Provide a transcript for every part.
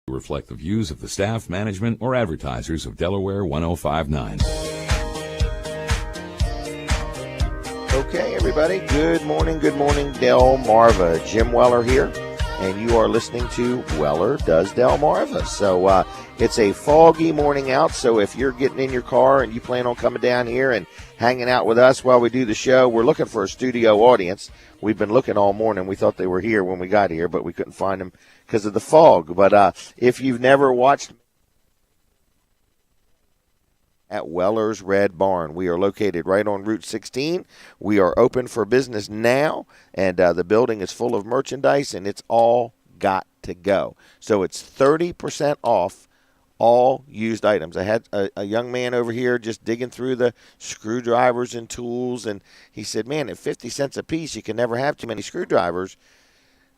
reflect the views of the staff, management, or advertisers of Delaware 105.9. Okay, everybody. Good morning, Delmarva. Jim Weller here, and you are listening to Weller Does Delmarva. So it's a foggy morning out, so if you're getting in your car and you plan on coming down here and hanging out with us while we do the show, we're looking for a studio audience. We've been looking all morning. We thought they were here when we got here, but we couldn't find them because of the fog. But if you've never watched at Weller's Red Barn, we are located right on Route 16. We are open for business now, and the building is full of merchandise, and it's all got to go. So it's 30% off all used items. I had a young man over here just digging through the screwdrivers and tools, and he said, man, at 50 cents a piece, you can never have too many screwdrivers.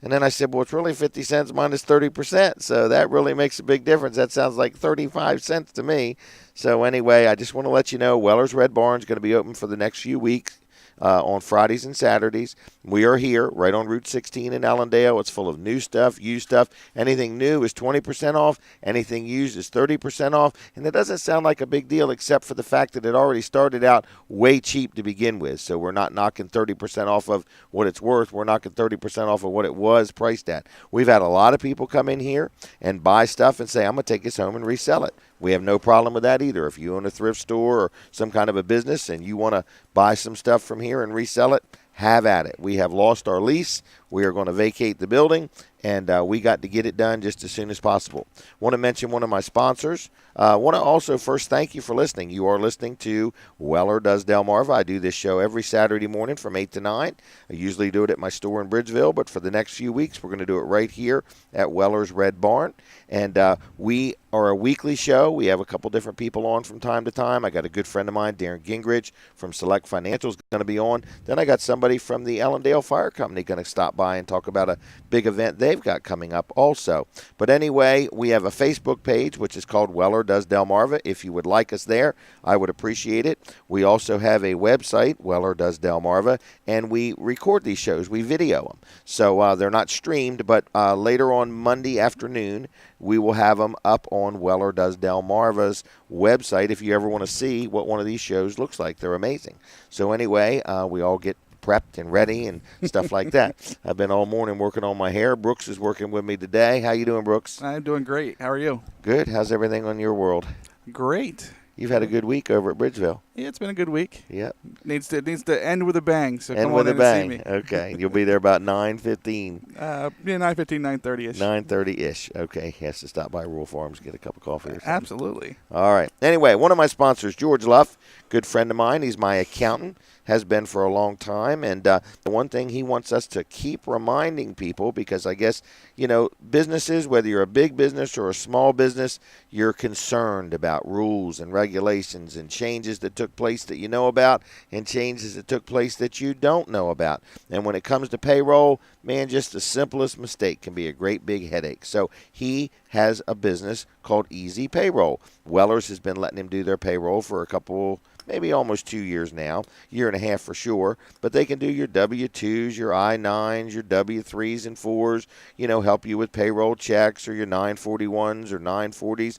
And then I said, well, it's really 50 cents minus 30%, so that really makes a big difference. That sounds like 35 cents to me. So anyway, I just want to let you know Weller's Red Barn is going to be open for the next few weeks. On Fridays and Saturdays. We are here right on Route 16 in Allendale. It's full of new stuff, used stuff. Anything new is 20% off. Anything used is 30% off. And it doesn't sound like a big deal except for the fact that it already started out way cheap to begin with. So we're not knocking 30% off of what it's worth. We're knocking 30% off of what it was priced at. We've had a lot of people come in here and buy stuff and say, I'm going to take this home and resell it. We have no problem with that either. If you own a thrift store or some kind of a business and you want to buy some stuff from here and resell it, have at it. We have lost our lease. We are going to vacate the building, and we got to get it done just as soon as possible. Want to mention one of my sponsors. Want to also first thank you for listening. You are listening to Weller Does Delmarva. I do this show every Saturday morning from 8 to 9. I usually do it at my store in Bridgeville, but for the next few weeks, we're going to do it right here at Weller's Red Barn. And we are a weekly show. We have a couple different people on from time to time. I got a good friend of mine, Darren Gingrich from Select Financial, is going to be on. Then I got somebody from the Allendale Fire Company going to stop by and talk about a big event they've got coming up also. But anyway, we have a Facebook page, which is called Weller Does Delmarva. If you would like us there, I would appreciate it. We also have a website, Weller Does Delmarva, and we record these shows. We video them. So they're not streamed, but later on Monday afternoon, we will have them up on Weller Does Delmarva's website if you ever want to see what one of these shows looks like. They're amazing. So anyway, we all get prepped and ready and stuff like that. I've been all morning working on my hair. Brooks is working with me today. How you doing, Brooks? I'm doing great. How are you? Good. How's everything on your world? Great. You've had a good week over at Bridgeville. Yeah, it's been a good week. Yep. Needs to end with a bang. So end come with on a in bang. and see me. Okay. You'll be there about 9:15. 9:15, 9:30ish. 9:30ish. Okay. He has to stop by Rural Farms, get a cup of coffee or something. Absolutely. All right. Anyway, one of my sponsors, George Luff, good friend of mine. He's my accountant. Has been for a long time, and the one thing he wants us to keep reminding people, because I guess, businesses, whether you're a big business or a small business, you're concerned about rules and regulations and changes that took place that you know about and changes that took place that you don't know about. And when it comes to payroll, man, just the simplest mistake can be a great big headache. So he has a business called Easy Payroll. Weller's has been letting him do their payroll for a couple, maybe almost 2 years now, year and a half for sure. But they can do your W-2s, your I-9s, your W-3s and 4s, help you with payroll checks or your 941s or 940s,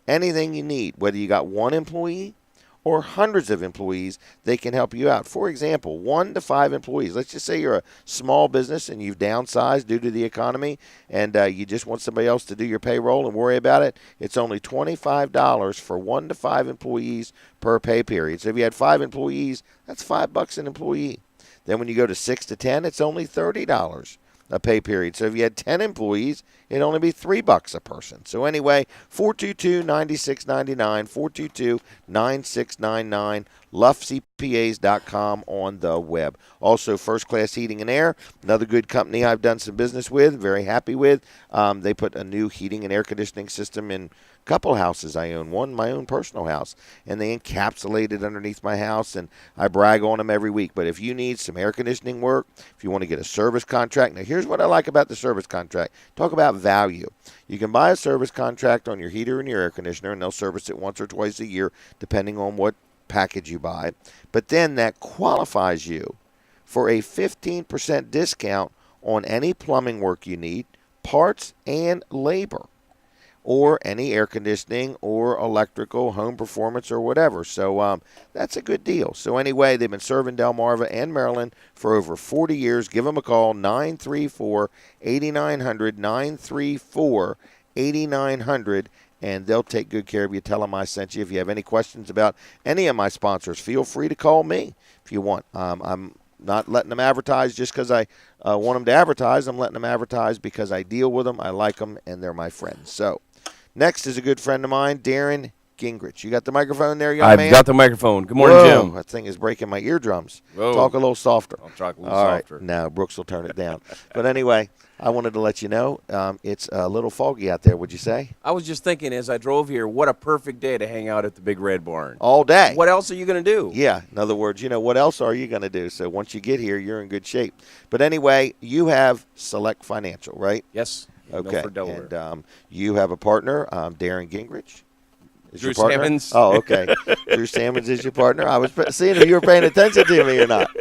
anything you need. Whether you got one employee or hundreds of employees, they can help you out. For example, 1 to 5 employees. Let's just say you're a small business and you've downsized due to the economy and you just want somebody else to do your payroll and worry about it. It's only $25 for 1 to 5 employees per pay period. So if you had 5 employees, that's $5 an employee. Then when you go to 6 to 10, it's only $30 a pay period. So if you had 10 employees, it'd only be $3 a person. So anyway, 422-9699, 422-9699, luffcpas.com on the web. Also, First Class Heating and Air, another good company I've done some business with, very happy with. They put a new heating and air conditioning system in couple houses I own, one my own personal house, and they encapsulate it underneath my house, and I brag on them every week. But if you need some air conditioning work, if you want to get a service contract, now here's what I like about the service contract. Talk about value. You can buy a service contract on your heater and your air conditioner, and they'll service it once or twice a year, depending on what package you buy. But then that qualifies you for a 15% discount on any plumbing work you need, parts, and labor. or any air conditioning or electrical, home performance, or whatever. So that's a good deal. So anyway, they've been serving Delmarva and Maryland for over 40 years. Give them a call, 934-8900, 934-8900, and they'll take good care of you. Tell them I sent you. If you have any questions about any of my sponsors, feel free to call me if you want. I'm not letting them advertise just because I want them to advertise. I'm letting them advertise because I deal with them, I like them, and they're my friends. So next is a good friend of mine, Darren Gingrich. You got the microphone there, young man? I've got the microphone. Good morning, Whoa, Jim. that thing is breaking my eardrums. Whoa. Talk a little softer. I'll talk a little All softer. right. No, Brooks will turn it down. But anyway, I wanted to let you know it's a little foggy out there, would you say? I was just thinking as I drove here, what a perfect day to hang out at the Big Red Barn. All day. What else are you going to do? Yeah. In other words, what else are you going to do? So once you get here, you're in good shape. But anyway, you have Select Financial, right? Yes. in Okay. Milford, Delaware. And you have a partner, Darren Gingrich. Is Drew your partner? Sammons. Oh, okay. Drew Sammons is your partner. I was seeing if you were paying attention to me or not.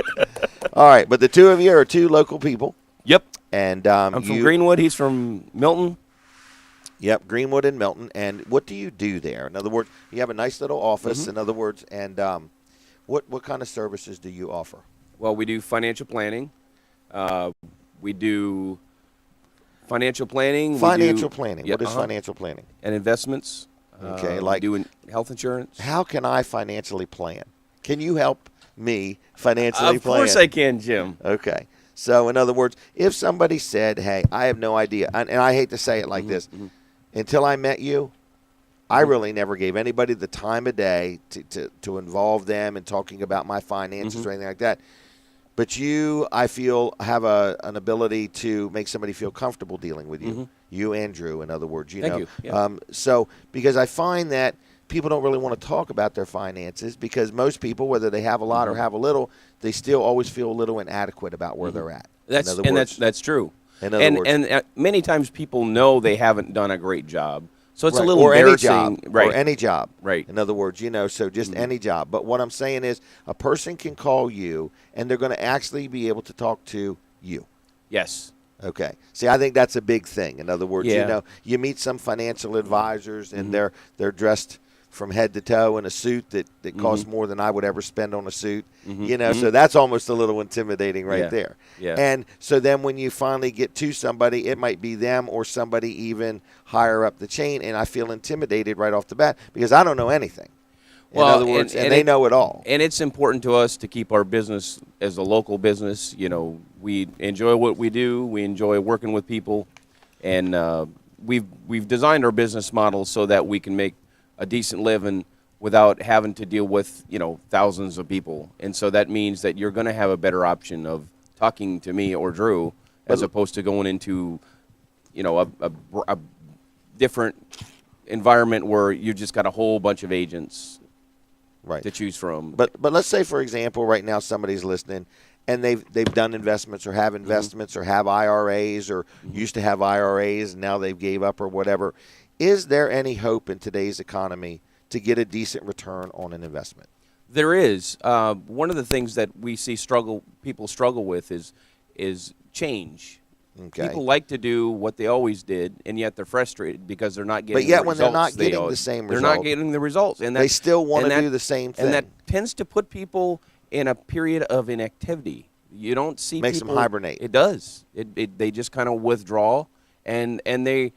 All right. But the two of you are two local people. Yep. And I'm from Greenwood. He's from Milton. Yep, Greenwood and Milton. And what do you do there? In other words, you have a nice little office, in other words, and what kind of services do you offer? Well, we do financial planning. We do financial planning. Financial planning. Yeah, What is financial planning? And investments. Okay, We like do health insurance. how can I financially plan? Can you help me financially Of plan? course I can, Jim. Okay. So, in other words, if somebody said, hey, I have no idea, and I hate to say it like this, until I met you, I really never gave anybody the time of day to involve them in talking about my finances or anything like that. But you, I feel, have an ability to make somebody feel comfortable dealing with you. You and Drew, in other words. Thank you. Yeah. So, because I find that people don't really want to talk about their finances because most people, whether they have a lot or have a little, they still always feel a little inadequate about where they're at. That's true. In other words. And many times people know they haven't done a great job. So it's Right. a little or embarrassing. any job, right. or any job. Right. In other words, so just any job. But what I'm saying is a person can call you, and they're going to actually be able to talk to you. Yes. Okay. See, I think that's a big thing. In other words, Yeah. you meet some financial advisors, and they're dressed from head to toe in a suit that costs more than I would ever spend on a suit. So that's almost a little intimidating right there. Yeah. And so then when you finally get to somebody, it might be them or somebody even higher up the chain, and I feel intimidated right off the bat because I don't know anything. In other words, and they know it all. And it's important to us to keep our business as a local business. We enjoy what we do. We enjoy working with people, and we've designed our business model so that we can make a decent living without having to deal with thousands of people. And so that means that you're going to have a better option of talking to me or Drew as opposed to going into a different environment where you just got a whole bunch of agents to choose from. But let's say, for example, right now somebody's listening and they've done investments or have investments or have IRAs or used to have IRAs and now they've gave up or whatever. Is there any hope in today's economy to get a decent return on an investment? There is. One of the things that we see people struggle with is change. Okay. People like to do what they always did, and yet they're frustrated because they're not getting But yet the when they're results not getting the same they're result, not getting the results. And they still want to do the same thing. And that tends to put people in a period of inactivity. You don't see Makes people, them hibernate. It does. They just kind of withdraw, and they,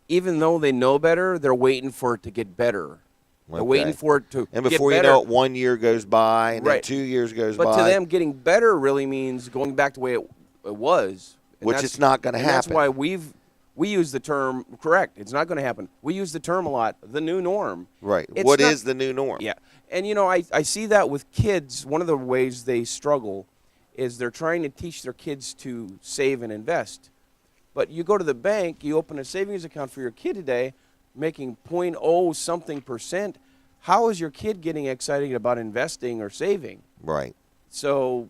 even though they know better, they're waiting for it to get better. They're waiting for it to and get before you better. know it, 1 year goes by, and then Right. 2 years goes But by. to them, getting better really means going back to the way it was. And Which it's not gonna and That's happen. why we use the term, correct, it's not going to happen. We use the term a lot, the new norm. Right. It's What not- is the new norm? Yeah. And, I see that with kids. One of the ways they struggle is they're trying to teach their kids to save and invest. But you go to the bank, you open a savings account for your kid today, making 0.0 something percent. How is your kid getting excited about investing or saving? Right. So,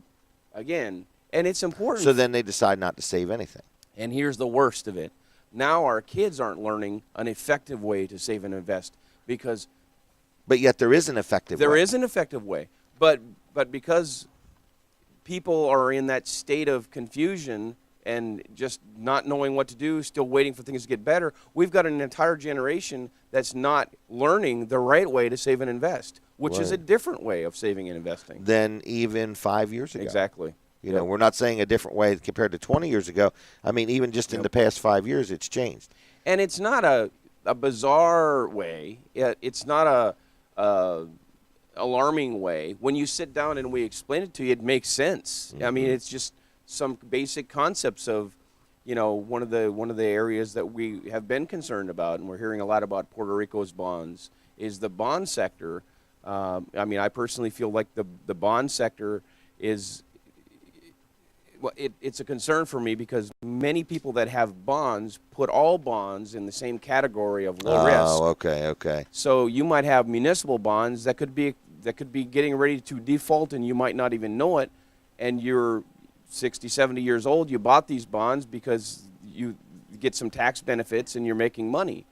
again, and it's important. So then they decide not to save anything. And here's the worst of it. Now our kids aren't learning an effective way to save and invest because But yet there is an effective way. there is an effective way. But because people are in that state of confusion and just not knowing what to do, still waiting for things to get better. We've got an entire generation that's not learning the right way to save and invest, which is a different way of saving and investing than even 5 years ago. Exactly. You know, we're not saying a different way compared to 20 years ago. I mean, even just in the past 5 years, it's changed. And it's not a bizarre way. It's not a alarming way. When you sit down and we explain it to you, it makes sense. I mean, it's just some basic concepts of, one of the areas that we have been concerned about, and we're hearing a lot about Puerto Rico's bonds, is the bond sector. I mean, I personally feel like the bond sector is, it's a concern for me because many people that have bonds put all bonds in the same category of low risk. Oh, okay. So you might have municipal bonds that could be getting ready to default, and you might not even know it, and you're 60, 70 years old, you bought these bonds because you get some tax benefits and you're making money.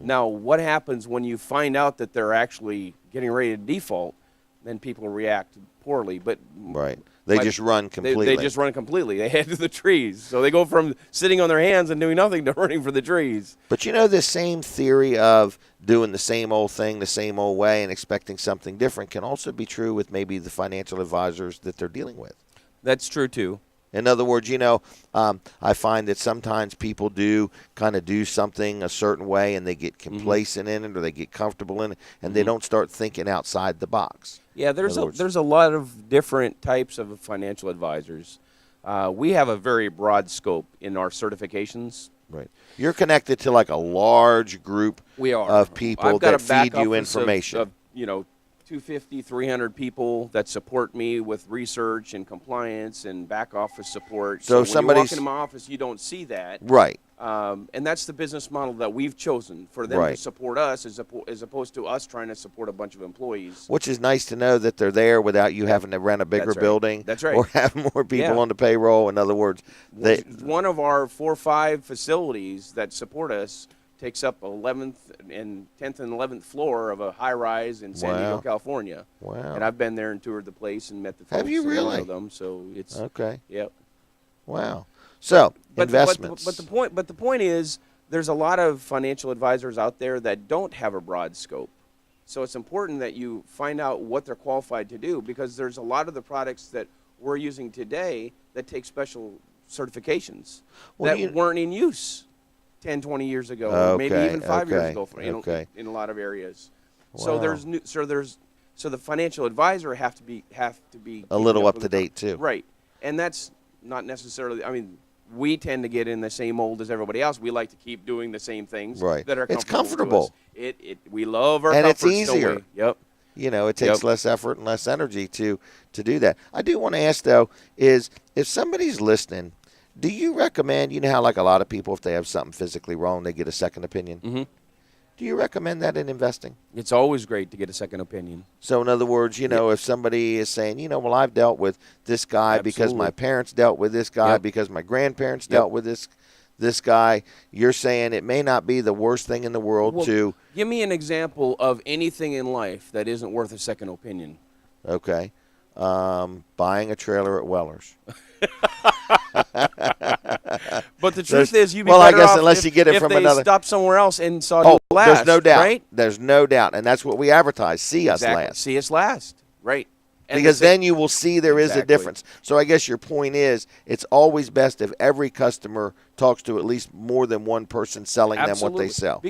Now, what happens when you find out that they're actually getting ready to default? Then people react poorly. But they just run completely. They just run completely. They head to the trees. So they go from sitting on their hands and doing nothing to running for the trees. But this same theory of doing the same old thing the same old way and expecting something different can also be true with maybe the financial advisors that they're dealing with. That's true, too. In other words, I find that sometimes people do kind of do something a certain way and they get complacent in it or they get comfortable in it and they don't start thinking outside the box. Yeah, there's a lot of different types of financial advisors. We have a very broad scope in our certifications. Right. You're connected to like a large group of people that feed you information. Of 250, 300 people that support me with research and compliance and back office support. So when you walk into my office, you don't see that. Right. And that's the business model that we've chosen for them to support us as opposed to us trying to support a bunch of employees. Which is nice to know that they're there without you having to rent a bigger building. That's right. Or have more people on the payroll. In other words, one of our 4 or 5 facilities that support us takes up 11th and 10th and 11th floor of a high-rise in San Diego, California. Wow. And I've been there and toured the place and met the folks. Have you really? And I know them, so it's okay. Yep. Wow. So investments. But the point is, there's a lot of financial advisors out there that don't have a broad scope. So it's important that you find out what they're qualified to do, because there's a lot of the products that we're using today that take special certifications that weren't in use 10, 20 years ago, or maybe even 5 years ago in a lot of areas. Wow. So the financial advisor have to be a little up to date too. Right. And that's not necessarily, I mean, we tend to get in the same mold as everybody else. We like to keep doing the same things that are comfortable. It's comfortable. To us. We love our and comforts, it's easier. Yep. It takes less effort and less energy to do that. I do want to ask though, is if somebody's listening, do you recommend, how like a lot of people, if they have something physically wrong, they get a second opinion? Mm-hmm. Do you recommend that in investing? It's always great to get a second opinion. So in other words, if somebody is saying, well, I've dealt with this guy because my parents dealt with this guy, because my grandparents dealt with this guy, you're saying it may not be the worst thing in the world to... Give me an example of anything in life that isn't worth a second opinion. Okay. Buying a trailer at Weller's. But the truth is, you'd be I better guess off unless you get it from if another. They stopped somewhere else and saw you last. There's no doubt. Right? There's no doubt, and that's what we advertise. See us last. See us last. Right. And because then you will see there is a difference. So I guess your point is, it's always best if every customer talks to at least more than one person selling them what they sell.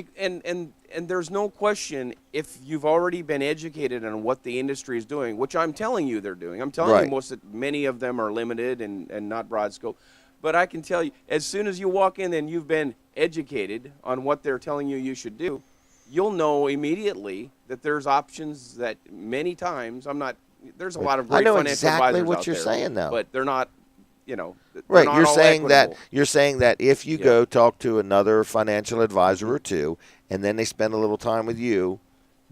And there's no question, if you've already been educated on what the industry is doing, which I'm telling you they're doing. I'm telling you many of them are limited and not broad scope. But I can tell you, as soon as you walk in and you've been educated on what they're telling you should do, you'll know immediately that there's options that many times there's a lot of great financial advisors out there. I know exactly what you're saying, though. But they're not, right. Not You're saying that if you go talk to another financial advisor or two, and then they spend a little time with you,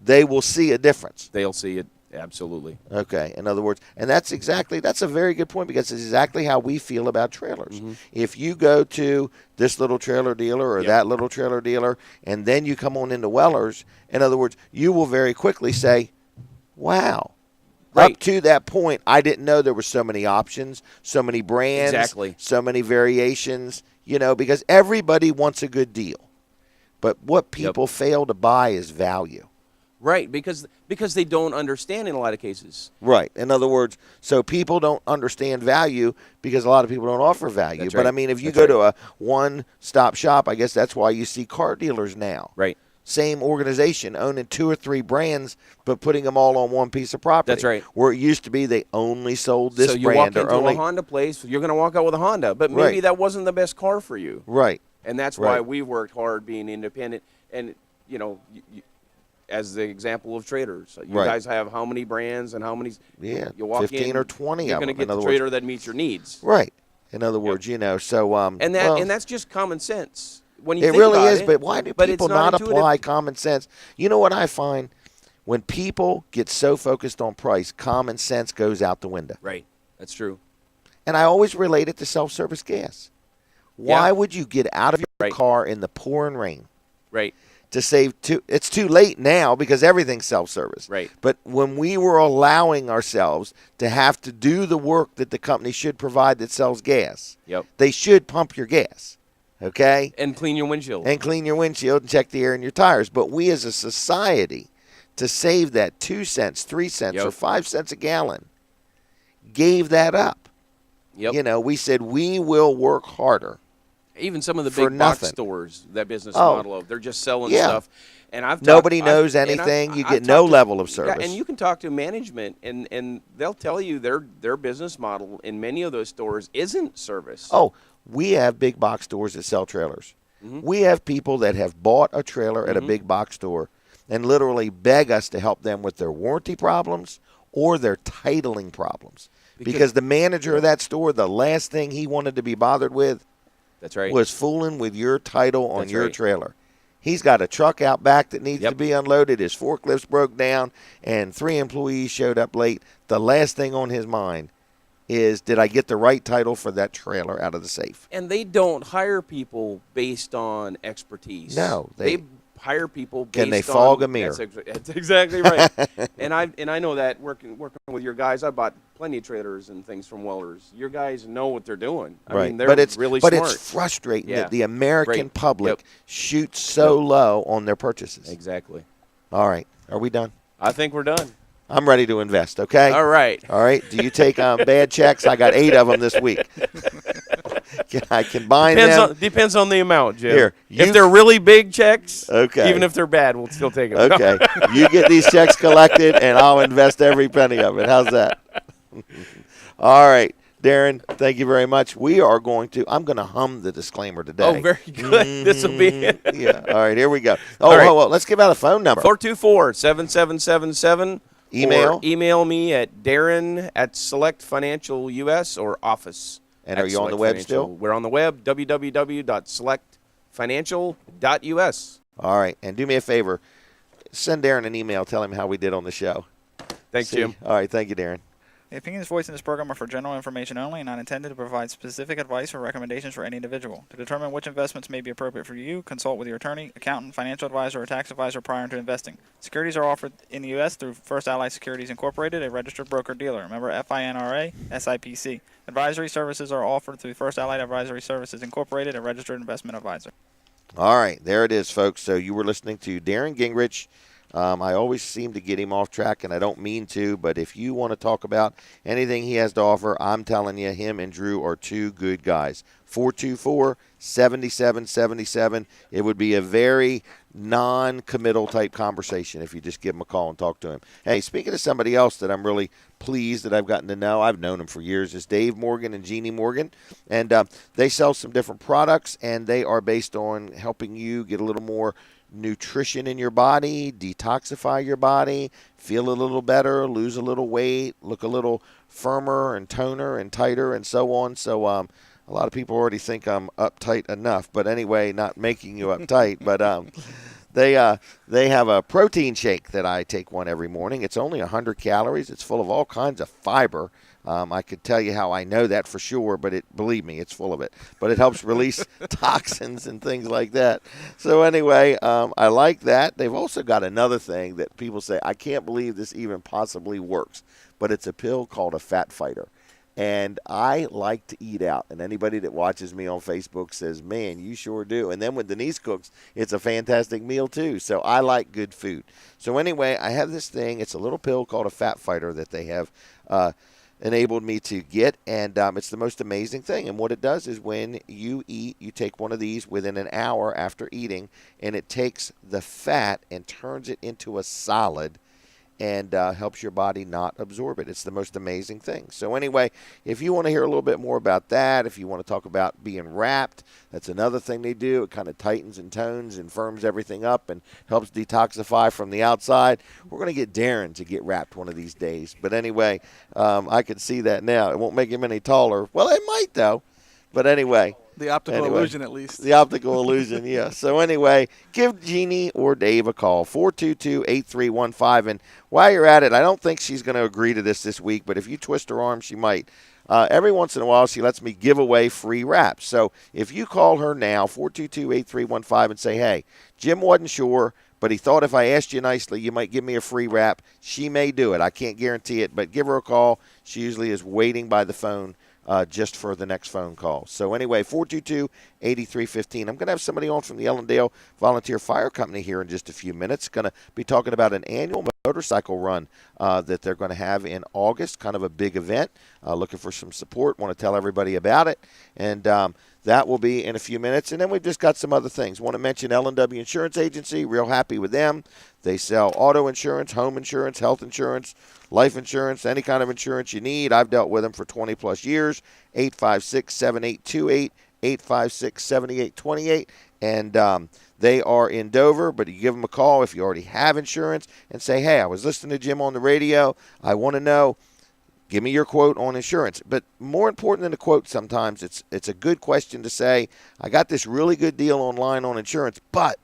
they will see a difference. They'll see it. Absolutely. Okay. In other words, and that's a very good point, because it's exactly how we feel about trailers. Mm-hmm. If you go to this little trailer dealer or that little trailer dealer, and then you come on into Weller's, in other words, you will very quickly say, wow, Right. Up to that point, I didn't know there were so many options, so many brands, Exactly. so many variations, because everybody wants a good deal. But what people fail to buy is value. Right, because they don't understand in a lot of cases. Right. In other words, so people don't understand value because a lot of people don't offer value. That's But, right. I mean, if you That's go to a one-stop shop, I guess that's why you see car dealers now. Right. Same organization owning 2 or 3 brands, but putting them all on one piece of property. That's right. Where it used to be they only sold this so you brand walk into or only a Honda place, you're going to walk out with a Honda, but maybe Right. that wasn't the best car for you. Right. And that's Right. why we worked hard being independent. And, as the example of traders, you Right. guys have how many brands and how many? Yeah, you walk 15 in, or 20 you're of going to them, get in the other trader words. that meets your needs. Right. In other words, so And that's just common sense. When you it think really about is. it, But why do but people it's not not intuitive. apply common sense? You know what I find? When people get so focused on price, common sense goes out the window. Right. That's true. And I always relate it to self-service gas. Why Yeah. would you get out of your Right. car in the pouring rain Right. to save it's too late now because everything's self-service. Right. But when we were allowing ourselves to have to do the work that the company should provide that sells gas, Yep. they should pump your gas, okay? And clean your windshield. And clean your windshield and check the air in your tires. But we as a society, to save that 2 cents, 3 cents, Yep. or 5 cents a gallon, gave that up. Yep. We said we will work harder. Even some of the for big box nothing. stores, that business Oh. model of they're just selling Yeah. stuff. And Nobody knows anything. You get no level of service. And you can talk to management, and they'll tell you their business model in many of those stores isn't service. Oh, we have big box stores that sell trailers. We have people that have bought a trailer at a big box store and literally beg us to help them with their warranty problems or their titling problems. Because the manager of that store, the last thing he wanted to be bothered with That's right. was fooling with your title on That's your right. trailer. He's got a truck out back that needs Yep. to be unloaded. His forklifts broke down, and 3 employees showed up late. The last thing on his mind is, did I get the right title for that trailer out of the safe? And they don't hire people based on expertise. No, they hire people based Can they on fog a mirror? That's exactly right. and I know that working with your guys, I bought plenty of trailers and things from welders. Your guys know what they're doing. I Right. mean, they're but it's really but smart. it's frustrating Yeah. that the American Right. public Yep. shoots so low on their purchases. Exactly. All right. Are we done? I think we're done. I'm ready to invest, okay? All right. All right. Do you take bad checks? I got 8 of them this week. Can I combine them? Depends on the amount, Jim. Here, if they're really big checks, Okay. even if they're bad, we'll still take them. Okay. You get these checks collected, and I'll invest every penny of it. How's that? All right. Darren, thank you very much. I'm going to hum the disclaimer today. Oh, very good. This will be it. Yeah. All right. Here we go. Oh, All right. well, let's give out a phone number. 424-7777. Email? Or email me at Darren at Select Financial US or office. And at are you on the Select web Financial. still? We're on the web, www.selectfinancial.us. All right. And do me a favor. Send Darren an email. Tell him how we did on the show. Thanks, See? Jim. All right. Thank you, Darren. The opinions voiced in this program are for general information only and not intended to provide specific advice or recommendations for any individual. To determine which investments may be appropriate for you, consult with your attorney, accountant, financial advisor, or tax advisor prior to investing. Securities are offered in the U.S. through First Allied Securities Incorporated, a registered broker-dealer. Member FINRA, SIPC. Advisory services are offered through First Allied Advisory Services Incorporated, a registered investment advisor. All right. There it is, folks. So you were listening to Darren Gingrich. I always seem to get him off track, and I don't mean to, but if you want to talk about anything he has to offer, I'm telling you, him and Drew are 2 good guys. 424-7777. It would be a very non-committal type conversation if you just give him a call and talk to him. Hey, speaking of somebody else that I'm really pleased that I've gotten to know, I've known him for years, is Dave Morgan and Jeannie Morgan. And they sell some different products, and they are based on helping you get a little more nutrition in your body, detoxify your body, feel a little better, lose a little weight, look a little firmer and toner and tighter and so on. So a lot of people already think I'm uptight enough, but anyway, not making you uptight. But They have a protein shake that I take one every morning. It's only 100 calories. It's full of all kinds of fiber. I could tell you how I know that for sure, but believe me, it's full of it. But it helps release toxins and things like that. So anyway, I like that. They've also got another thing that people say, I can't believe this even possibly works, but it's a pill called a Fat Fighter. And I like to eat out. And anybody that watches me on Facebook says, man, you sure do. And then when Denise cooks, it's a fantastic meal too. So I like good food. So anyway, I have this thing. It's a little pill called a Fat Fighter that they have enabled me to get. And it's the most amazing thing. And what it does is when you eat, you take one of these within an hour after eating, and it takes the fat and turns it into a solid and helps your body not absorb it. It's the most amazing thing. So anyway, if you want to hear a little bit more about that, if you want to talk about being wrapped, that's another thing they do. It kind of tightens and tones and firms everything up and helps detoxify from the outside. We're going to get Darren to get wrapped one of these days. But anyway, I can see that now. It won't make him any taller. Well, it might, though. But anyway. The optical illusion, at least. The optical illusion, yeah. So anyway, give Jeannie or Dave a call, 422-8315. And while you're at it, I don't think she's going to agree to this week, but if you twist her arm, she might. Every once in a while, she lets me give away free wraps. So if you call her now, 422-8315, and say, hey, Jim wasn't sure, but he thought if I asked you nicely, you might give me a free wrap, she may do it. I can't guarantee it, but give her a call. She usually is waiting by the phone just for the next phone call. So anyway, 422-8315. I'm going to have somebody on from the Ellendale Volunteer Fire Company here in just a few minutes. Going to be talking about an annual motorcycle run that they're going to have in August, kind of a big event. Looking for some support. Want to tell everybody about it. And that will be in a few minutes. And then we've just got some other things. Want to mention L&W Insurance Agency. Real happy with them. They sell auto insurance, home insurance, health insurance, life insurance, any kind of insurance you need. I've dealt with them for 20-plus years. 856-7828, 856-7828. And they are in Dover, but you give them a call if you already have insurance and say, hey, I was listening to Jim on the radio. I want to know. Give me your quote on insurance. But more important than a quote sometimes, it's a good question to say, I got this really good deal online on insurance, but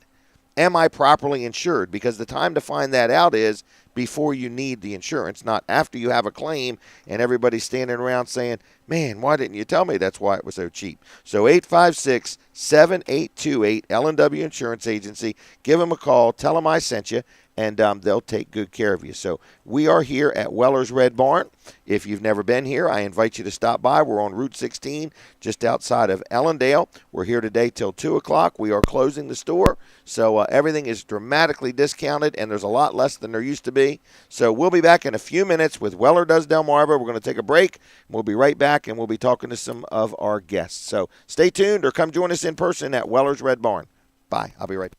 am I properly insured? Because the time to find that out is before you need the insurance, not after you have a claim and everybody's standing around saying, man, why didn't you tell me that's why it was so cheap? So 856-7828, L&W Insurance Agency. Give them a call. Tell them I sent you, and they'll take good care of you. So we are here at Weller's Red Barn. If you've never been here, I invite you to stop by. We're on Route 16, just outside of Ellendale. We're here today till 2 o'clock. We are closing the store, so everything is dramatically discounted, and there's a lot less than there used to be. So we'll be back in a few minutes with Weller Does Delmarva. We're going to take a break. We'll be right back, and we'll be talking to some of our guests. So stay tuned or come join us in person at Weller's Red Barn. Bye. I'll be right back.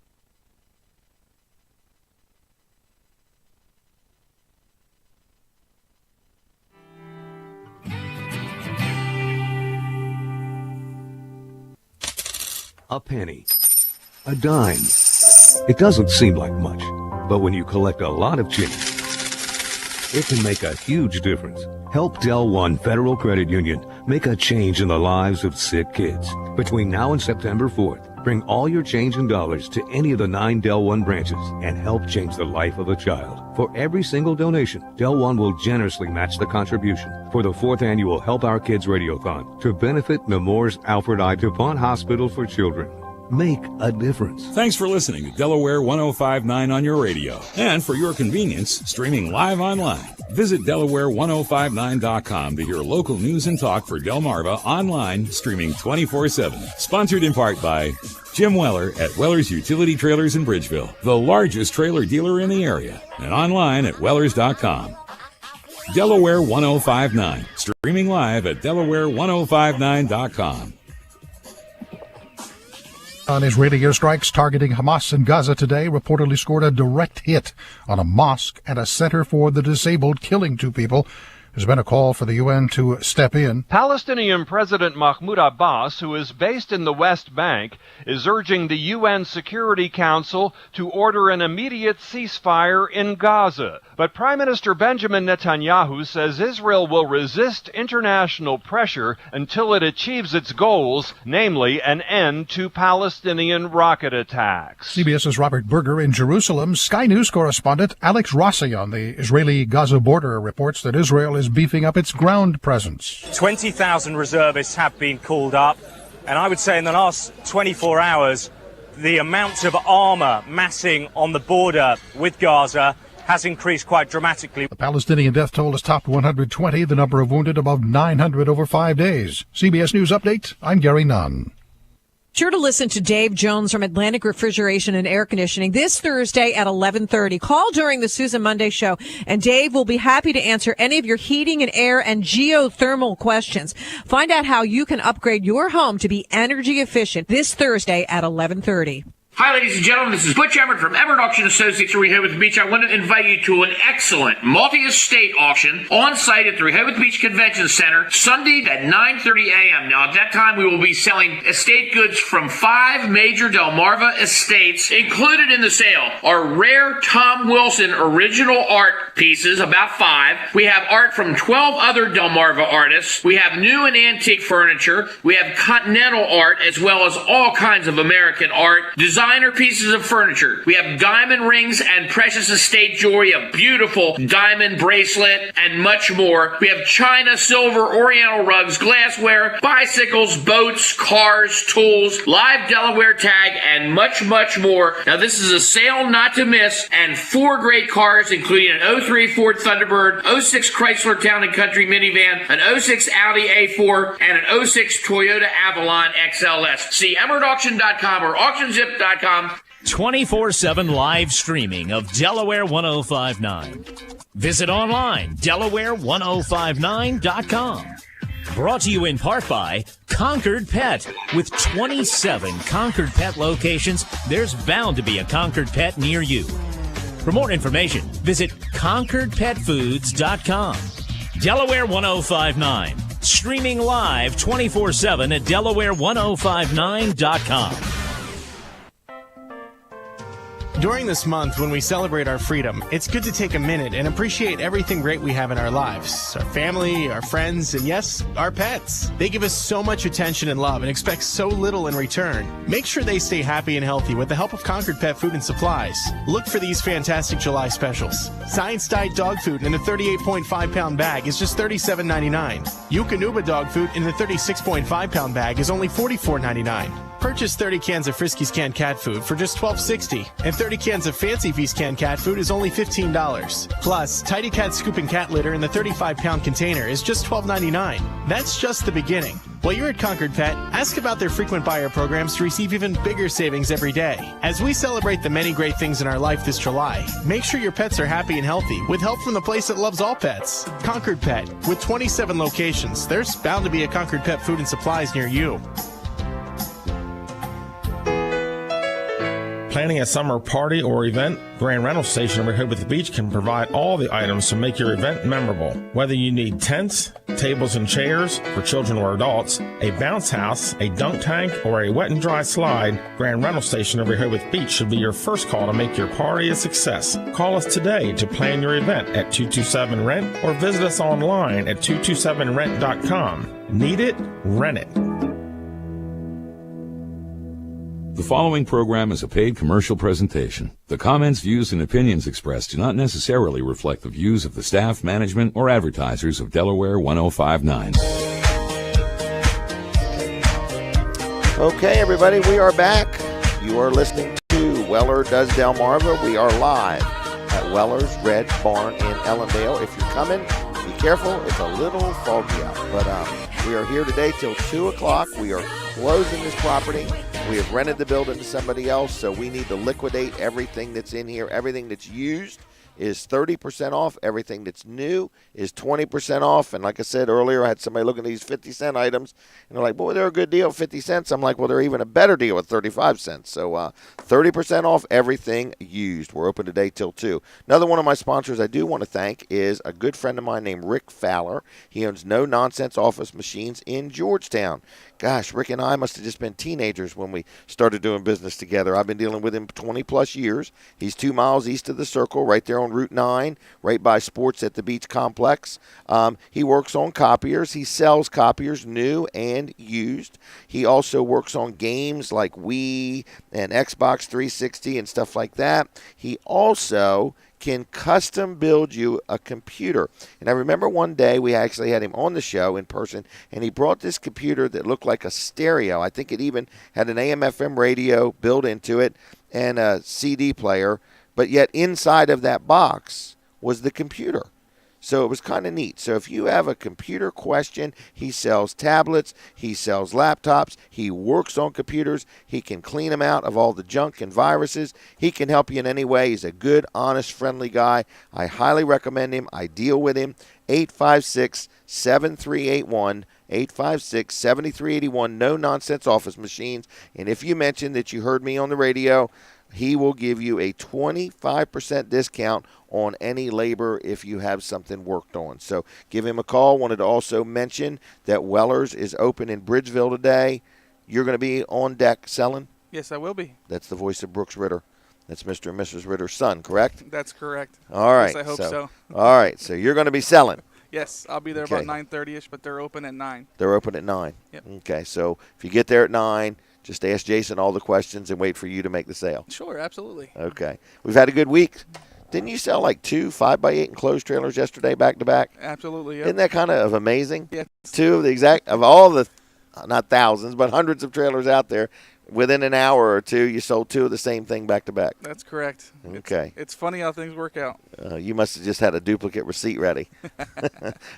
A penny, a dime. It doesn't seem like much, but when you collect a lot of change, it can make a huge difference. Help Del One Federal Credit Union make a change in the lives of sick kids. Between now and September 4th, bring all your change in dollars to any of the 9 Del One branches and help change the life of a child. For every single donation, Del One will generously match the contribution for the 4th annual Help Our Kids Radiothon to benefit Nemours Alfred I. DuPont Hospital for Children. Make a difference. Thanks for listening to Delaware 105.9 on your radio. And for your convenience, streaming live online. Visit Delaware1059.com to hear local news and talk for Delmarva online, streaming 24/7. Sponsored in part by Jim Weller at Weller's Utility Trailers in Bridgeville, the largest trailer dealer in the area, and online at Wellers.com. Delaware 105.9, streaming live at Delaware1059.com. On Israeli airstrikes targeting Hamas in Gaza today reportedly scored a direct hit on a mosque and a center for the disabled, killing 2 people. There's been a call for the UN to step in. Palestinian President Mahmoud Abbas, who is based in the West Bank, is urging the UN Security Council to order an immediate ceasefire in Gaza. But Prime Minister Benjamin Netanyahu says Israel will resist international pressure until it achieves its goals, namely an end to Palestinian rocket attacks. CBS's Robert Berger in Jerusalem. Sky News correspondent Alex Rossi on the Israeli-Gaza border reports that Israel is beefing up its ground presence. 20,000 reservists have been called up, and I would say in the last 24 hours, the amount of armor massing on the border with Gaza has increased quite dramatically. The Palestinian death toll has topped 120, the number of wounded above 900 over 5 days. CBS News Update, I'm Gary Nunn. Sure to listen to Dave Jones from Atlantic Refrigeration and Air Conditioning this Thursday at 11:30. Call during the Susan Monday show, and Dave will be happy to answer any of your heating and air and geothermal questions. Find out how you can upgrade your home to be energy efficient this Thursday at 11:30. Hi, ladies and gentlemen. This is Butch Everett from Everett Auction Associates at Rehoboth Beach. I want to invite you to an excellent multi-estate auction on site at the Rehoboth Beach Convention Center, Sunday at 9:30 a.m. Now, at that time, we will be selling estate goods from 5 major Delmarva estates. Included in the sale are rare Tom Wilson original art pieces, about 5. We have art from 12 other Delmarva artists. We have new and antique furniture. We have continental art, as well as all kinds of American art. Designer pieces of furniture. We have diamond rings and precious estate jewelry, a beautiful diamond bracelet, and much more. We have china, silver, oriental rugs, glassware, bicycles, boats, cars, tools, live Delaware tag, and much, much more. Now, this is a sale not to miss, and 4 great cars, including an 03 Ford Thunderbird, 06 Chrysler Town & Country minivan, an 06 Audi A4, and an 06 Toyota Avalon XLS. See EmerettAuction.com or AuctionZip.com. 24/7 live streaming of Delaware 1059. Visit online, Delaware1059.com. Brought to you in part by Concord Pet. With 27 Concord Pet locations, there's bound to be a Concord Pet near you. For more information, visit ConcordPetFoods.com. Delaware 1059. Streaming live 24/7 at Delaware1059.com. During this month, when we celebrate our freedom, it's good to take a minute and appreciate everything great we have in our lives. Our family, our friends, and yes, our pets. They give us so much attention and love and expect so little in return. Make sure they stay happy and healthy with the help of Concord Pet Food and Supplies. Look for these fantastic July specials. Science-dyed dog food in a 38.5-pound bag is just $37.99. Yukonuba dog food in a 36.5-pound bag is only $44.99. Purchase 30 cans of Friskies canned cat food for just $12.60, and 30 cans of Fancy Feast canned cat food is only $15. Plus, Tidy Cat Scoop and Cat Litter in the 35-pound container is just $12.99. That's just the beginning. While you're at Concord Pet, ask about their frequent buyer programs to receive even bigger savings every day. As we celebrate the many great things in our life this July, make sure your pets are happy and healthy with help from the place that loves all pets. Concord Pet. With 27 locations, there's bound to be a Concord Pet Food and Supplies near you. Planning a summer party or event? Grand Rental Station in Rehoboth Beach can provide all the items to make your event memorable. Whether you need tents, tables and chairs for children or adults, a bounce house, a dunk tank, or a wet and dry slide, Grand Rental Station in Rehoboth Beach should be your first call to make your party a success. Call us today to plan your event at 227-RENT or visit us online at 227rent.com. Need it? Rent it. The following program is a paid commercial presentation. The comments, views, and opinions expressed do not necessarily reflect the views of the staff, management, or advertisers of Delaware 1059. Okay, everybody, we are back. You are listening to Weller Does Delmarva. We are live at Weller's Red Barn in Ellendale. If you're coming, be careful. It's a little foggy out. But we are here today till 2 o'clock. We are closing this property. We have rented the building to somebody else, so we need to liquidate everything that's in here, everything that's used, is 30% off. Everything that's new is 20% off. And like I said earlier, I had somebody looking at these 50-cent items, and they're like, boy, they're a good deal, 50 cents. I'm like, well, they're even a better deal at 35 cents. So 30% off everything used. We're open today till 2. Another one of my sponsors I do want to thank is a good friend of mine named Rick Fowler. He owns No Nonsense Office Machines in Georgetown. Gosh, Rick and I must have just been teenagers when we started doing business together. I've been dealing with him 20-plus years. He's 2 miles east of the Circle, right there on Route 9, right by Sports at the Beach Complex. He works on copiers. He sells copiers, new and used. He also works on games like Wii and Xbox 360 and stuff like that. He also can custom build you a computer. And I remember one day we actually had him on the show in person, and he brought this computer that looked like a stereo. I think it even had an AM/FM radio built into it and a CD player, but yet inside of that box was the computer. So it was kind of neat. So if you have a computer question, he sells tablets, he sells laptops, he works on computers, he can clean them out of all the junk and viruses. He can help you in any way. He's a good, honest, friendly guy. I highly recommend him. I deal with him. 856-7381. 856-7381, No Nonsense Office Machines. And if you mention that you heard me on the radio, he will give you a 25% discount on any labor if you have something worked on. So give him a call. Wanted to also mention that Weller's is open in Bridgeville today. You're going to be on deck selling? Yes, I will be. That's the voice of Brooks Ritter. That's Mr. and Mrs. Ritter's son, correct? That's correct. All right. Yes, I hope so. All right. So you're going to be selling. Yes, I'll be there about 9:30ish, but they're open at 9. They're open at 9. Yep. Okay. So if you get there at 9, just ask Jason all the questions and wait for you to make the sale. Sure, absolutely. Okay. We've had a good week. Didn't you sell like 2 5x8 enclosed trailers yesterday back to back? Absolutely, yeah. Isn't that kind of amazing? Yes. 2 of the exact, of all the, not thousands, but hundreds of trailers out there, within an hour or two, you sold 2 of the same thing back to back. That's correct. Okay. It's funny how things work out. You must have just had a duplicate receipt ready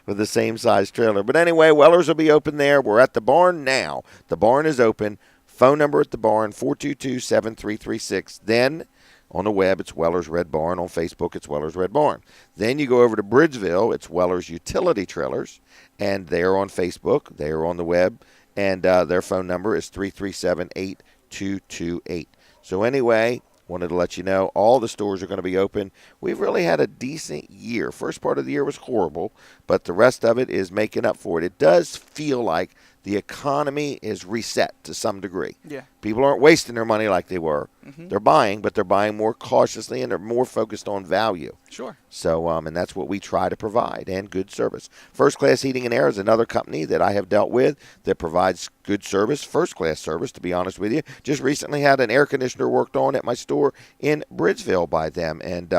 with the same size trailer. But anyway, Weller's will be open there. We're at the barn now. The barn is open. Phone number at the barn, 422-7336. Then on the web, it's Weller's Red Barn. On Facebook, it's Weller's Red Barn. Then you go over to Bridgeville, it's Weller's Utility Trailers. And they're on Facebook. They are on the web. And their phone number is 337-8228. So anyway, wanted to let you know all the stores are going to be open. We've really had a decent year. First part of the year was horrible, but the rest of it is making up for it. It does feel like the economy is reset to some degree. Yeah. People aren't wasting their money like they were. Mm-hmm. They're buying, but they're buying more cautiously and they're more focused on value. Sure. So, and that's what we try to provide, and good service. First Class Heating and Air is another company that I have dealt with that provides good service, first-class service, to be honest with you. Just recently had an air conditioner worked on at my store in Bridgeville by them, and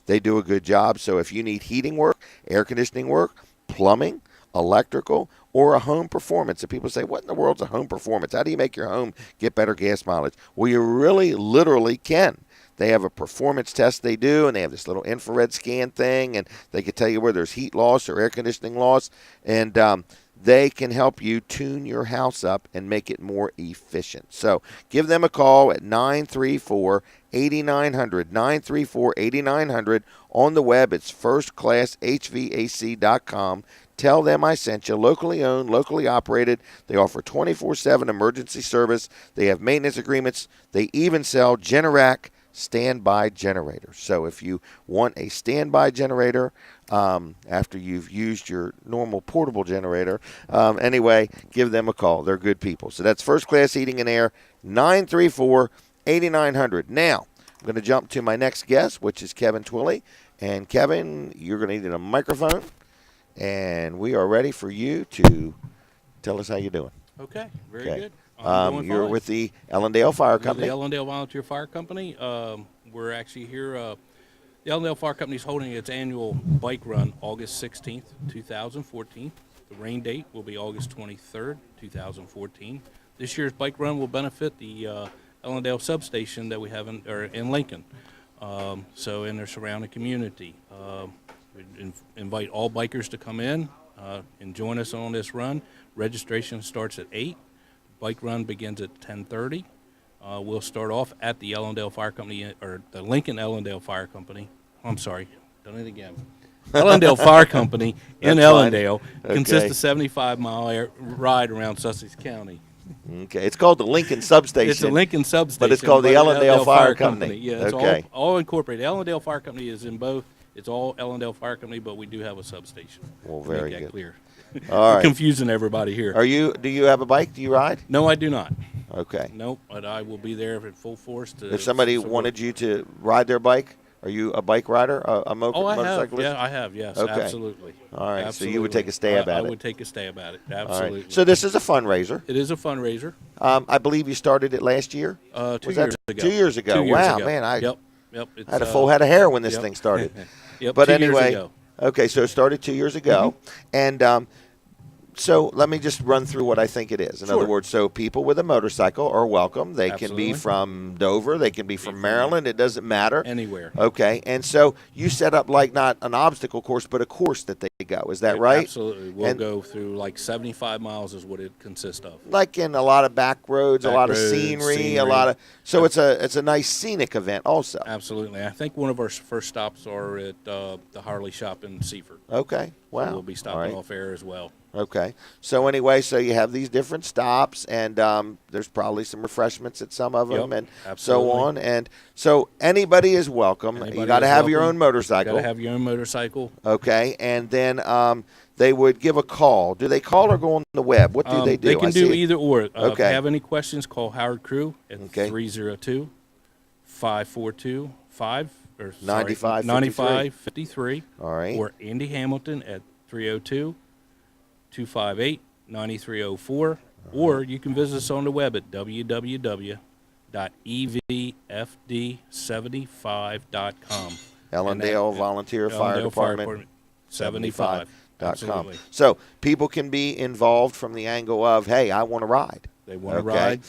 they do a good job. So if you need heating work, air conditioning work, plumbing, electrical, or a home performance. And people say, what in the world's a home performance? How do you make your home get better gas mileage? Well, you really literally can. They have a performance test they do, and they have this little infrared scan thing, and they can tell you where there's heat loss or air conditioning loss, and they can help you tune your house up and make it more efficient. So give them a call at 934-8900, 934-8900. On the web, it's firstclasshvac.com. Tell them I sent you. Locally owned, locally operated. They offer 24/7 emergency service. They have maintenance agreements. They even sell Generac standby generators. So if you want a standby generator after you've used your normal portable generator, anyway, give them a call. They're good people. So that's First Class Heating and Air, 934-8900. Now, I'm going to jump to my next guest, which is Kevin Twilley. And Kevin, you're going to need a microphone. And we are ready for you to tell us how you're doing. Okay, very good. You're with the Ellendale Fire Company. The Ellendale Volunteer Fire Company. We're actually here. The Ellendale Fire Company is holding its annual bike run August 16th, 2014. The rain date will be August 23rd, 2014. This year's bike run will benefit the Ellendale substation that we have in Lincoln, so in their surrounding community. We invite all bikers to come in and join us on this run. Registration starts at 8. Bike run begins at 10:30. We'll start off at the Ellendale Fire Company, or the Lincoln Ellendale Fire Company. I'm sorry, Done it again. Ellendale Fire Company in That's fine. Ellendale Okay. consists of 75-mile ride around Sussex County. Okay, it's called the Lincoln Substation. It's a Lincoln Substation. But it's called the Ellendale Fire Company. Yeah, it's okay. all incorporated. Ellendale Fire Company is in both. It's all Ellendale Fire Company, but we do have a substation. Well, very Make that good. clear. All right. Confusing everybody here. Do you have a bike? Do you ride? No, I do not. Okay. Nope, but I will be there at full force to. If somebody wanted you to ride their bike, are you a bike rider, a motorcyclist? Yeah, I have. Yes, okay. Absolutely. All right. Absolutely. So you would take a stab at it. I would take a stab at it. All Absolutely. right. So this is a fundraiser. It is a fundraiser. I believe you started it last year. 2 years ago. 2 years ago. 2 years wow, ago. man! I Yep. had a full head of hair when this yep. thing started. Yep. But 2 years anyway, ago. okay. So it started 2 years ago, and so let me just run through what I think it is. In other words, so people with a motorcycle are welcome. They can be from Dover. They can be from Maryland. It doesn't matter. Anywhere. Okay. And so you set up like not an obstacle course, but a course that they go. Is that right? Absolutely. We'll go through like 75 miles is what it consists of. Like in a lot of back roads, a lot of scenery, a lot of. So it's a nice scenic event also. Absolutely. I think one of our first stops are at the Harley shop in Seaford. Okay. Wow. So we'll be stopping off there as well. Okay. So anyway, so you have these different stops, and there's probably some refreshments at some of them, and so on. And so anybody is welcome. You got to have your own motorcycle. Got to have your own motorcycle. Okay. And then they would give a call. Do they call or go on the web? What do they do? They can do either or. Okay. If you have any questions, call Howard Crew at 302-542-9553. All right. Or Andy Hamilton at 302-258-9304. Or you can visit us on the web at www.evfd75.com. Ellendale Volunteer Fire Department 75.com. So people can be involved from the angle of, hey, I want to ride. They want to ride.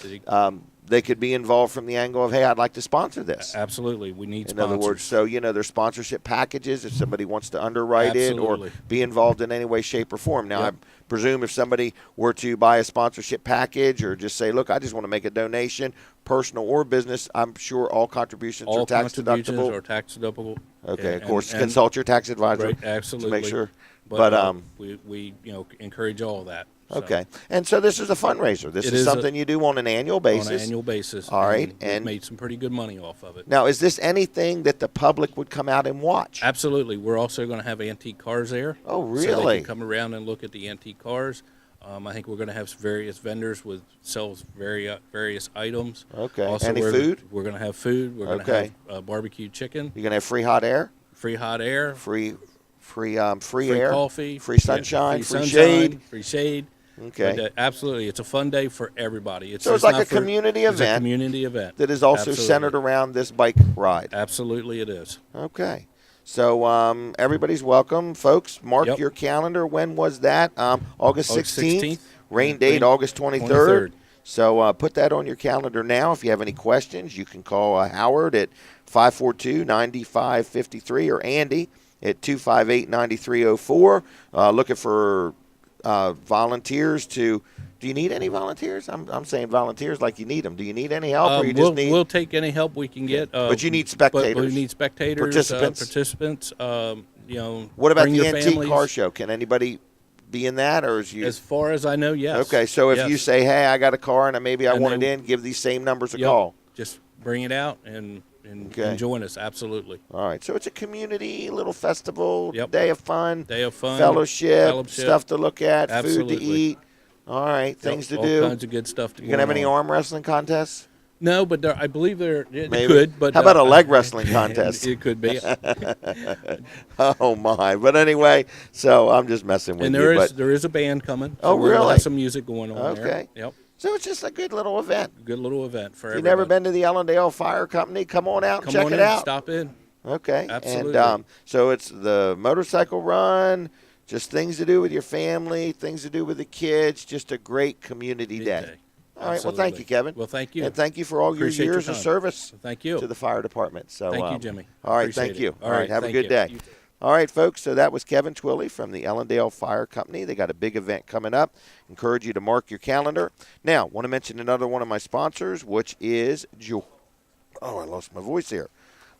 They could be involved from the angle of, hey, I'd like to sponsor this. Absolutely. We need sponsors. In other words, so, there's sponsorship packages if somebody wants to underwrite it or be involved in any way, shape, or form. Now, I presume if somebody were to buy a sponsorship package or just say, look, I just want to make a donation, personal or business, I'm sure all contributions are tax deductible. All contributions are tax deductible. Okay, of course, consult your tax advisor right, absolutely. to make sure. But we encourage all of that. So. Okay, and so this is a fundraiser. This is something you do on an annual basis. On an annual basis. All right, and made some pretty good money off of it. Now, is this anything that the public would come out and watch? Absolutely. We're also going to have antique cars there. Oh, really? So they can come around and look at the antique cars. I think we're going to have various vendors with sells various items. Okay. Also, any food? We're going to have food. We're going to have barbecue chicken. You're going to have free hot air? Free hot air. Free free air, coffee, free sunshine, free shade. Free shade. Okay. But, absolutely, it's a fun day for everybody. So it's like a community event. It's a community event that is also centered around this bike ride. Absolutely, it is. Okay. So everybody's welcome, folks. Mark your calendar. When was that? August 16th. Rain date August 23rd. So put that on your calendar now. If you have any questions, you can call Howard at 542-9553 or Andy at 258-9304. Looking for volunteers to. Do you need any volunteers? I'm saying volunteers like you need them. Do you need any help, or you just need? We'll take any help we can get. But you need spectators. But we need spectators, participants. What about the antique car show? Can anybody be in that, or is you? As far as I know, yes. Okay, so if you say, "Hey, I got a car and maybe I want it in," give these same numbers a call. Just bring it out and join us. Absolutely. All right. So it's a community little festival, day of fun, fellowship, stuff to look at, food to eat. All right, things to do. All kinds of good stuff to do. You gonna have any arm wrestling contests? No, but I believe there Maybe. could. But how about a leg wrestling contest? It could be. Oh my! But anyway, so I'm just messing with you. And there is a band coming. Oh, really? We'll have some music going on there. Okay. Yep. So it's just a good little event. Good little event for everybody. You've never been to the Ellendale Fire Company? Come on out and check it out. Stop in. Okay. Absolutely. And so it's the motorcycle run, just things to do with your family, things to do with the kids, just a great community day. All right. Well, thank you, Kevin. Well, thank you. And thank you for all your years of service thank you. to the fire department. So thank you, Jimmy. All right. Appreciate thank you. It. All right. Have a good day. All right, folks, so that was Kevin Twilley from the Ellendale Fire Company. They got a big event coming up. Encourage you to mark your calendar. Now, want to mention another one of my sponsors, which is I lost my voice here.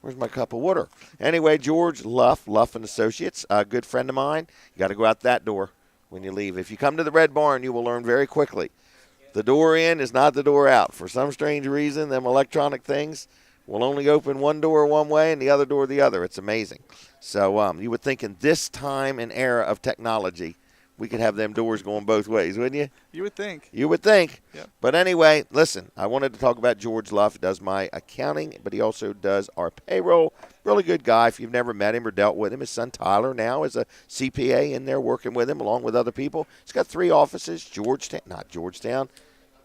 Where's my cup of water? Anyway, George Luff and Associates, a good friend of mine. You got to go out that door when you leave. If you come to the Red Barn, you will learn very quickly. The door in is not the door out. For some strange reason, them electronic things will only open one door one way and the other door the other. It's amazing. So you would think in this time and era of technology, we could have them doors going both ways, wouldn't you? You would think. You would think. Yep. But anyway, listen, I wanted to talk about George Luff. He does my accounting, but he also does our payroll. Really good guy. If you've never met him or dealt with him, his son Tyler now is a CPA in there working with him along with other people. He's got 3 offices, Georgetown.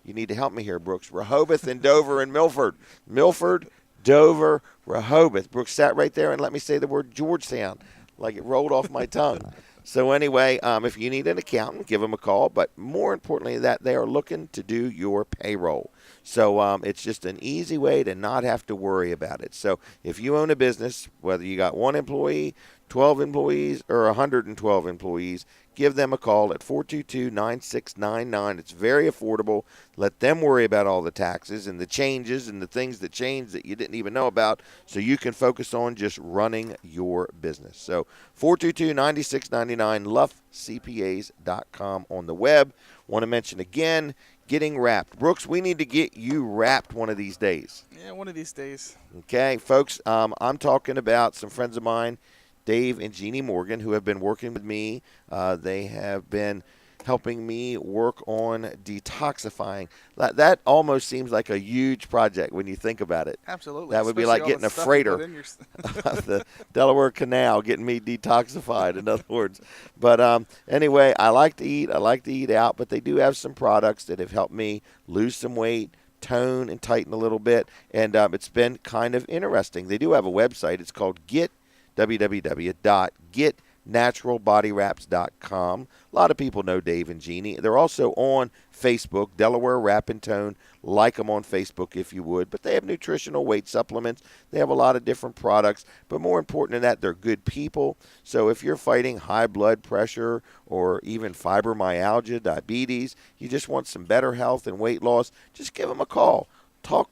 You need to help me here, Brooks. Rehoboth and Dover and Milford. Milford, Dover, Rehoboth. Brooks sat right there and let me say the word Georgetown like it rolled off my tongue. So anyway, if you need an accountant, give them a call. But more importantly, that they are looking to do your payroll. So it's just an easy way to not have to worry about it. So if you own a business, whether you got 1 employee, 12 employees, or 112 employees, give them a call at 422-9699. It's very affordable. Let them worry about all the taxes and the changes and the things that change that you didn't even know about, so you can focus on just running your business. So 422-9699, luffcpas.com on the web. Want to mention again, getting wrapped. Brooks, we need to get you wrapped one of these days. Yeah, one of these days. Okay, folks, I'm talking about some friends of mine, Dave and Jeannie Morgan, who have been working with me. They have been helping me work on detoxifying. That almost seems like a huge project when you think about it. Absolutely. That would be Especially like all getting the a stuff you freighter put in your of the Delaware Canal, getting me detoxified, in other words. But anyway, I like to eat. I like to eat out, but they do have some products that have helped me lose some weight, tone and tighten a little bit, and it's been kind of interesting. They do have a website. It's called www.getnaturalbodywraps.com. A lot of people know Dave and Jeannie. They're also on Facebook, Delaware Wrap and Tone. Like them on Facebook if you would. But they have nutritional weight supplements. They have a lot of different products. But more important than that, they're good people. So if you're fighting high blood pressure or even fibromyalgia, diabetes, you just want some better health and weight loss, just give them a call. Talk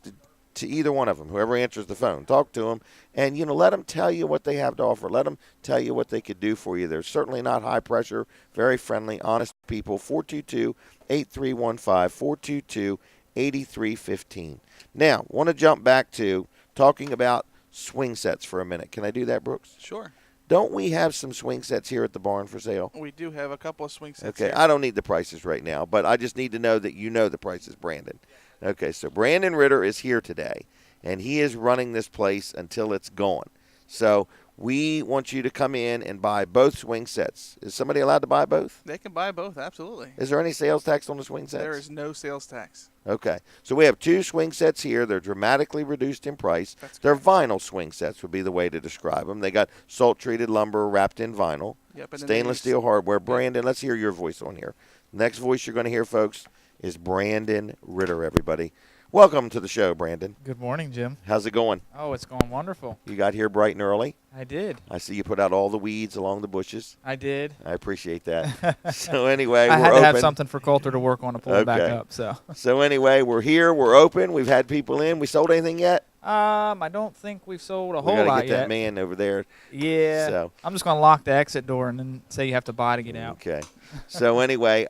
to either one of them, whoever answers the phone. Talk to them and, let them tell you what they have to offer. Let them tell you what they could do for you. They're certainly not high pressure, very friendly, honest people. 422-8315, 422-8315. Now, want to jump back to talking about swing sets for a minute. Can I do that, Brooks? Sure. Don't we have some swing sets here at the barn for sale? We do have a couple of swing sets. Okay, here. I don't need the prices right now, but I just need to know that you know the prices, Brandon. Okay, so Brandon Ritter is here today, and he is running this place until it's gone. So we want you to come in and buy both swing sets. Is somebody allowed to buy both? They can buy both, absolutely. Is there any sales tax on the swing sets? There is no sales tax. Okay, so we have 2 swing sets here. They're dramatically reduced in price. They're vinyl swing sets would be the way to describe them. They got salt-treated lumber wrapped in vinyl, Yep, and then stainless steel hardware. Brandon, let's hear your voice on here. Next voice you're going to hear, folks, is Brandon Ritter, everybody. Welcome to the show, Brandon. Good morning, Jim. How's it going? Oh, it's going wonderful. You got here bright and early? I did. I see you put out all the weeds along the bushes. I did. I appreciate that. So anyway, I we're had to open. have something for Coulter to work on to pull it back up. So anyway, we're here. We're open. We've had people in. We sold anything yet? I don't think we've sold a whole We lot gotta get yet. that man over there. Yeah. So I'm just going to lock the exit door and then say you have to buy to get out. okay. So anyway,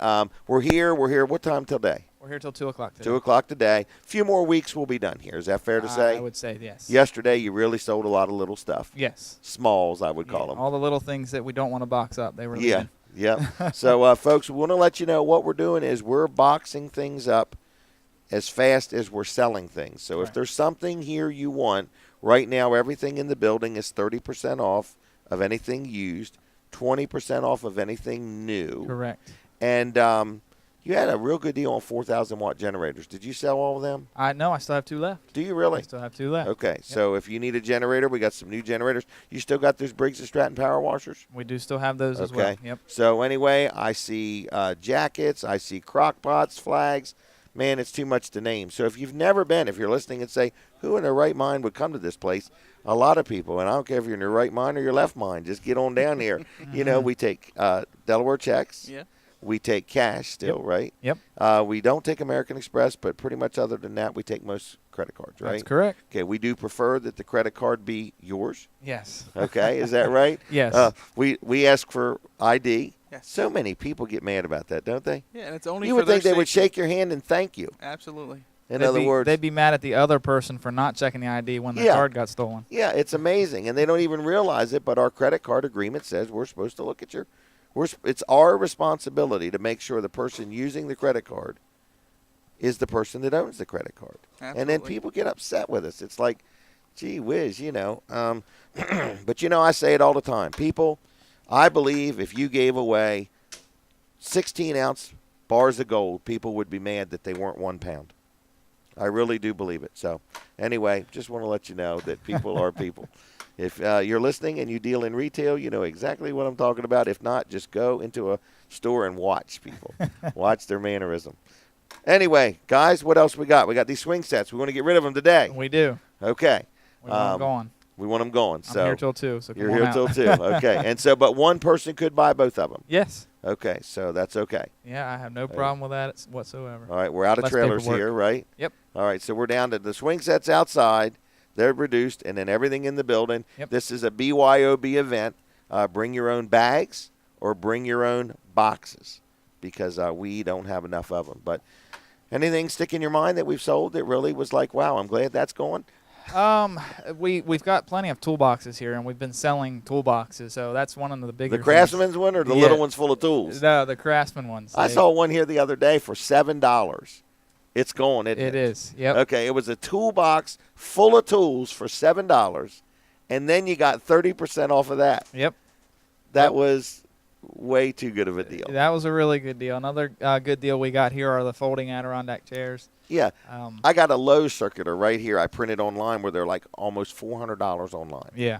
we're here. We're here. What time till day? We're here till 2 o'clock today. 2 o'clock today. A few more weeks we'll be done here. Is that fair to say? I would say yes. Yesterday you really sold a lot of little stuff. Yes. Smalls, I would call them. All the little things that we don't want to box up. They were Yeah. leaving. Yeah. So, folks, we want to let you know what we're doing is we're boxing things up as fast as we're selling things. So if there's something here you want, right now everything in the building is 30% off of anything used, 20% off of anything new. Correct. And you had a real good deal on 4,000-watt generators. Did you sell all of them? No, I still have 2 left. Do you really? I still have 2 left. Okay. So if you need a generator, we got some new generators. You still got those Briggs & Stratton power washers? We do still have those as well. Okay. Yep. So anyway, I see jackets. I see crock pots, flags. Man, it's too much to name. So if you've never been, if you're listening and say, who in their right mind would come to this place? A lot of people. And I don't care if you're in your right mind or your left mind. Just get on down here. You know, we take Delaware checks. Yeah. We take cash still, Yep. right? Yep. We don't take American Express, but pretty much other than that, we take most credit cards, right? That's correct. Okay, we do prefer that the credit card be yours. Yes. Okay, is that right? Yes. We ask for ID. Yes. So many people get mad about that, don't they? Yeah, and it's only you for would think their they would safety. shake your hand and thank you. Absolutely. In other words, they'd be mad at the other person for not checking the ID when their Yeah. card got stolen. yeah, it's amazing, and they don't even realize it. But our credit card agreement says we're supposed to look at your. It's our responsibility to make sure the person using the credit card is the person that owns the credit card. And then Absolutely. people get upset with us. It's like, gee whiz, But I say it all the time. People, I believe if you gave away 16-ounce bars of gold, people would be mad that they weren't 1 pound. I really do believe it. So, anyway, just want to let you know that people are people. If you're listening and you deal in retail, you know exactly what I'm talking about. If not, just go into a store and watch people. Watch their mannerism. Anyway, guys, what else we got? We got these swing sets. We want to get rid of them today. We do. Okay. We want them gone. We want them gone. I'm So here till 2, so come you're on here out. till 2. Okay. But one person could buy both of them. Yes. Okay, so that's okay. Yeah, I have no problem with that whatsoever. All right, we're out of Less trailers paperwork. here, right? Yep. All right, so we're down to the swing sets outside. They're reduced, and then everything in the building. Yep. This is a BYOB event. Bring your own bags or bring your own boxes because we don't have enough of them. But anything stick in your mind that we've sold that really was like, wow, I'm glad that's going? We've got plenty of toolboxes here, and we've been selling toolboxes, so that's one of the bigger The Craftsman's one or the little ones full of tools? No, the Craftsman ones. I saw one here the other day for $7. It's going, isn't it? It is, yep. Okay, it was a toolbox full of tools for $7, and then you got 30% off of that. Yep. That was way too good of a deal. That was a really good deal. Another good deal we got here are the folding Adirondack chairs. Yeah. I got a Lowe's circular right here I printed online where they're like almost $400 online. Yeah.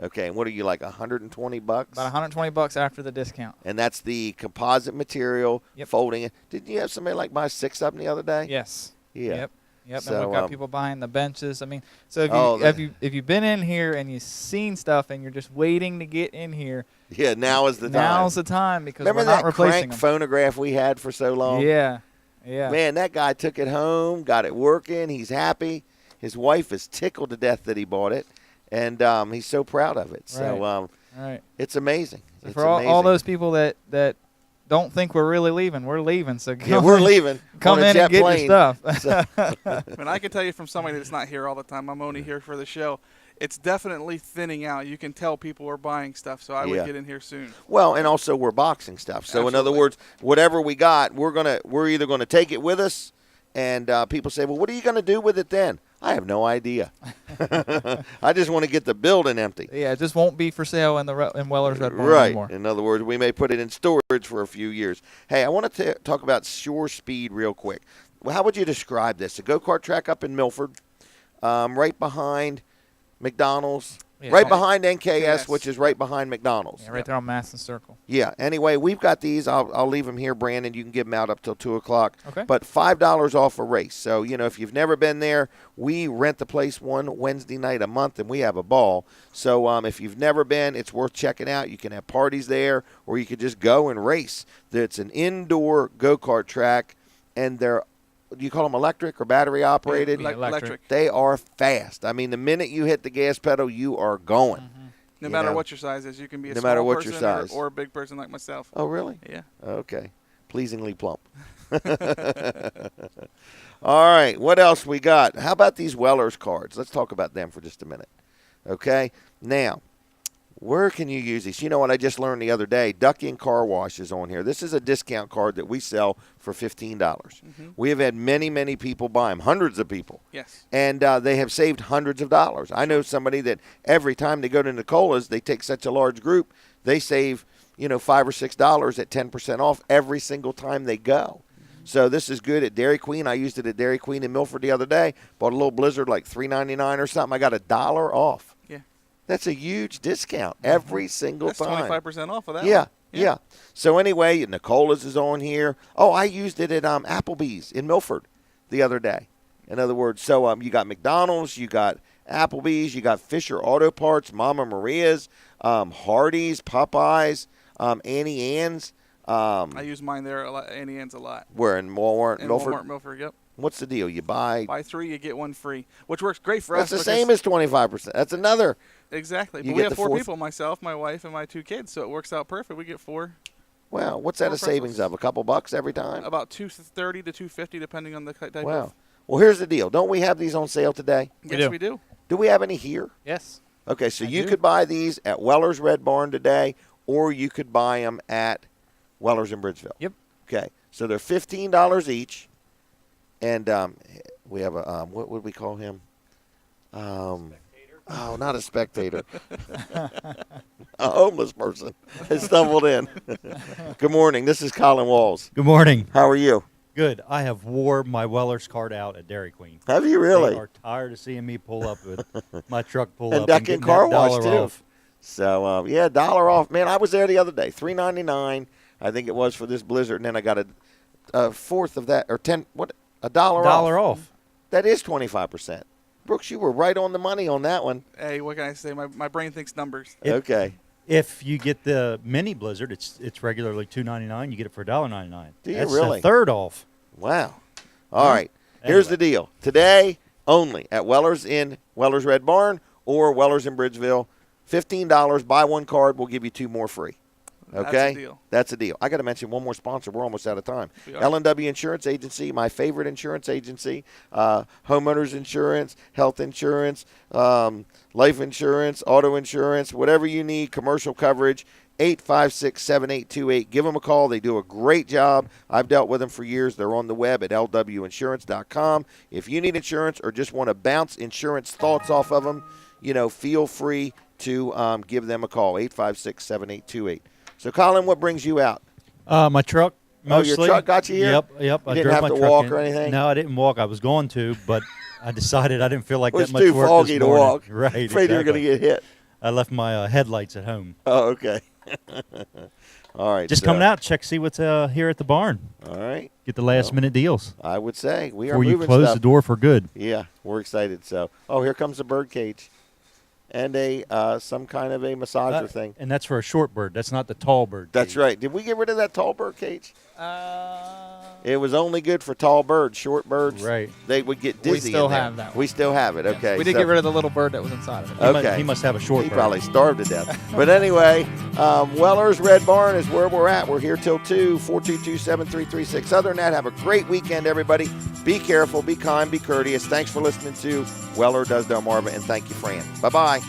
Okay, and what are you, like $120? About $120 after the discount. And that's the composite material, folding it. Didn't you have somebody like buy 6 of them the other day? Yes. Yeah. Yep. So, and we've got people buying the benches. I mean, so if you've been in here and you've seen stuff and you're just waiting to get in here, yeah, now is the time. Now's the time because Remember we're not that replacing crank them. phonograph we had for so long? Yeah. Yeah. Man, that guy took it home, got it working. He's happy. His wife is tickled to death that he bought it, and he's so proud of it. So right. It's amazing. So It's for all amazing. those people that don't think we're really leaving, we're leaving. So Yeah, we're leaving Come on a in jet and get plane. your stuff. So- I mean, I can tell you from somebody that's not here all the time. I'm only here for the show. It's definitely thinning out. You can tell people are buying stuff, so I Yeah. would get in here soon. Well, and also we're boxing stuff. So in other words, whatever we got, we're either gonna take it with us, and people say, well, what are you gonna do with it then? I have no idea. I just want to get the building empty. Yeah, it just won't be for sale in Weller's Red Barn Right. anymore. In other words, we may put it in storage for a few years. Hey, I want to talk about Shore Speed real quick. Well, how would you describe this? A go-kart track up in Milford, right behind McDonald's, Yeah, right oh, behind NKS, yes. which is right behind McDonald's. Yeah, right there on Madison Circle. Yeah. Anyway, we've got these. I'll leave them here, Brandon. You can give them out up till 2 o'clock. Okay. But $5 off a race. So, if you've never been there, we rent the place one Wednesday night a month, and we have a ball. So if you've never been, it's worth checking out. You can have parties there, or you could just go and race. It's an indoor go-kart track, and they're you call them electric or battery operated? Yeah, electric. They are fast. I mean, the minute you hit the gas pedal, you are going. No matter what your size is, you can be a No small matter what your person size. or a big person like myself. Oh, really? Yeah. Okay. Pleasingly plump. All right. What else we got? How about these Weller's cards? Let's talk about them for just a minute. Okay. Now, where can you use these? You know what I just learned the other day? Duck In Car Wash is on here. This is a discount card that we sell for $15. We have had many, many people buy them, hundreds of people. Yes. And they have saved hundreds of dollars. I know somebody that every time they go to Nicola's, they take such a large group, they save, $5 or $6 at 10% off every single time they go. So this is good at Dairy Queen. I used it at Dairy Queen in Milford the other day. Bought a little Blizzard like $3.99 or something. I got $1 off. Yeah. That's a huge discount every single That's time. 25% off of that Yeah, one. yeah. So anyway, Nicola's is on here. Oh, I used it at Applebee's in Milford the other day. In other words, so you got McDonald's, you got Applebee's, you got Fisher Auto Parts, Mama Maria's, Hardee's, Popeyes, Annie Ann's. I use mine there a lot, Annie Ann's a lot. Where in Walmart, In Milford? Walmart, Milford, yep. What's the deal? You buy 3, you get 1 free, which works great for That's us. the same as 25%. That's another. Exactly. You But we get have the 4 people, myself, my wife, and my 2 kids, so it works out perfect. We get 4. Well, what's that a savings of? A couple bucks every time? About $2.30 to $2.50, depending on the type of. Wow. Well, here's the deal. Don't we have these on sale today? Yes, we do. Do we have any here? Yes. Okay, so you could buy these at Weller's Red Barn today, or you could buy them at Weller's in Bridgeville. Yep. Okay, so they're $15 each, and we have a what would we call him? Oh, not a spectator. A homeless person has stumbled in. Good morning. This is Colin Walls. Good morning. How are you? Good. I have wore my Weller's card out at Dairy Queen. Have you really? They are tired of seeing me pull up with my truck pull and up duck in and car getting that wash dollar too. off. So yeah, $1 off. Man, I was there the other day. $3.99, I think it was for this blizzard, and then I got a fourth of that, or $1 off. That is 25%. Brooks, you were right on the money on that one. Hey, what can I say? My brain thinks numbers. Okay. If you get the mini blizzard, it's regularly $2.99. You get it for $1.99. Do you That's really? a third off. Wow. All right. Here's the deal. Today only at Weller's in Weller's Red Barn or Weller's in Bridgeville, $15. Buy 1 card, we'll give you 2 more free. Okay? That's a deal. That's a deal. I got to mention one more sponsor. We're almost out of time. We are. L&W Insurance Agency, my favorite insurance agency. Homeowners insurance, health insurance, life insurance, auto insurance, whatever you need, commercial coverage. 856-7828. Give them a call. They do a great job. I've dealt with them for years. They're on the web at lwinsurance.com. If you need insurance or just want to bounce insurance thoughts off of them, feel free to give them a call, 856-7828. So, Colin, what brings you out? My truck, mostly. Oh, your truck got you here? Yep. You I didn't drove have my to truck walk in. or anything? No, I didn't walk. I was going to, but I decided I didn't feel like It was that much too work foggy this to morning. walk. Right. Afraid you were going to get hit. I left my headlights at home. Oh, okay. All right. Just coming out, see what's here at the barn. All right. Get the last minute deals. I would say we are before you moving close stuff. the door for good. Yeah, we're excited. So, here comes the bird cage, and some kind of a massager thing. And that's for a short bird. That's not the tall bird. That's right. Did we get rid of that tall bird cage? It was only good for tall birds. Short birds, right? They would get dizzy. We still in there. have that one. We still have it. Okay. We did get rid of the little bird that was inside of it. Okay. He must have a short He bird. probably starved to death. But anyway, Weller's Red Barn is where we're at. We're here till 2, 422-7336. Other than that, have a great weekend, everybody. Be careful, be kind, be courteous. Thanks for listening to Weller Does Delmarva, and thank you, Fran. Bye-bye.